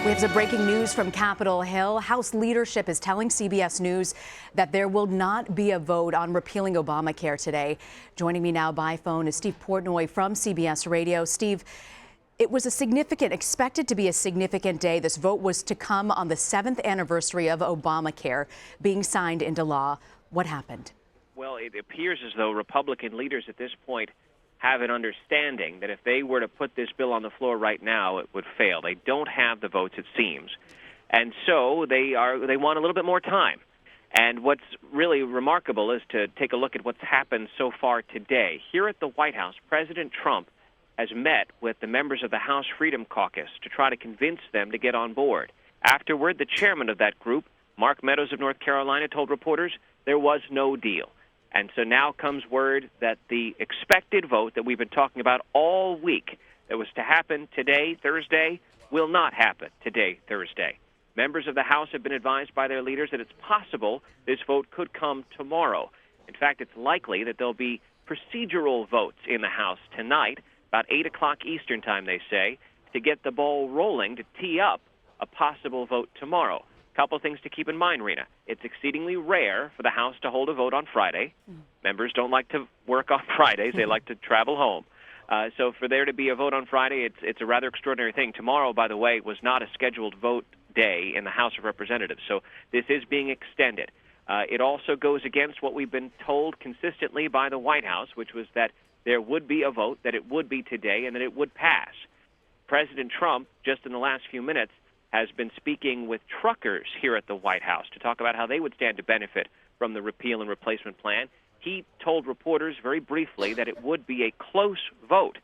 We have some breaking news from Capitol Hill. House leadership is telling CBS News that there will not be a vote on repealing Obamacare today. Joining me now by phone is Steve Portnoy from CBS Radio. Steve, it was expected to be a significant day. This vote was to come on the 7th anniversary of Obamacare being signed into law. What happened? Well, it appears as though Republican leaders at this point have an understanding that if they were to put this bill on the floor right now, it would fail. They don't have the votes, it seems. And so they want a little bit more time. And what's really remarkable is to take a look at what's happened so far today. Here at the White House, President Trump has met with the members of the House Freedom Caucus to try to convince them to get on board. Afterward, the chairman of that group, Mark Meadows of North Carolina, told reporters there was no deal. And so now comes word that the expected vote that we've been talking about all week that was to happen today, Thursday, will not happen today, Thursday. Members of the House have been advised by their leaders that it's possible this vote could come tomorrow. In fact, it's likely that there'll be procedural votes in the House tonight, about 8 o'clock Eastern time, they say, to get the ball rolling to tee up a possible vote tomorrow. Couple things to keep in mind, Rena. It's exceedingly rare for the House to hold a vote on Friday. Members don't like to work on Fridays. They like to travel home. So for there to be a vote on Friday, it's a rather extraordinary thing. Tomorrow, by the way, was not a scheduled vote day in the House of Representatives. So this is being extended. It also goes against what we've been told consistently by the White House, which was that there would be a vote, that it would be today, and that it would pass. President Trump, just in the last few minutes, has been speaking with truckers here at the White House to talk about how they would stand to benefit from the repeal and replacement plan. He told reporters very briefly that it would be a close vote.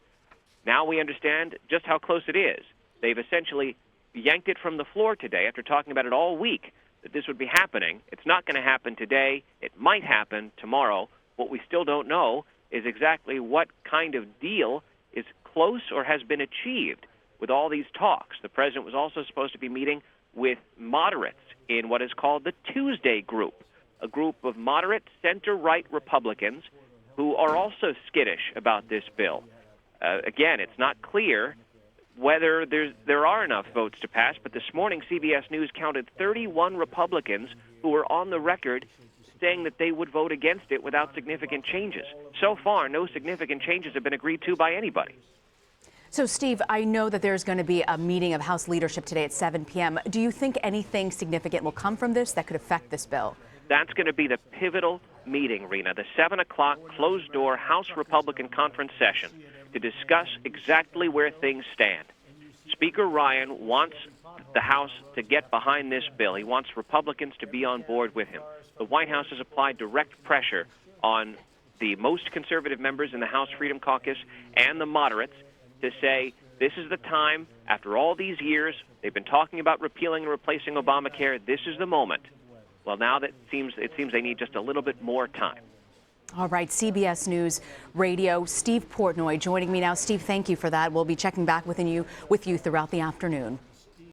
Now we understand just how close it is. They've essentially yanked it from the floor today after talking about it all week, that this would be happening. It's not going to happen today. It might happen tomorrow. What we still don't know is exactly what kind of deal is close or has been achieved with all these talks. The president was also supposed to be meeting with moderates in what is called the Tuesday Group, a group of moderate center-right Republicans who are also skittish about this bill. Again, it's not clear whether there are enough votes to pass, but this morning CBS News counted 31 Republicans who were on the record saying that they would vote against it without significant changes. So far, no significant changes have been agreed to by anybody. So, Steve, I know that there's going to be a meeting of House leadership today at 7 p.m. Do you think anything significant will come from this that could affect this bill? That's going to be the pivotal meeting, Rena, the 7 o'clock closed-door House Republican conference session to discuss exactly where things stand. Speaker Ryan wants the House to get behind this bill. He wants Republicans to be on board with him. The White House has applied direct pressure on the most conservative members in the House Freedom Caucus and the moderates to say this is the time, after all these years, they've been talking about repealing and replacing Obamacare, this is the moment. Well, now that it seems they need just a little bit more time. All right, CBS News Radio, Steve Portnoy joining me now. Steve, thank you for that. We'll be checking back with you throughout the afternoon.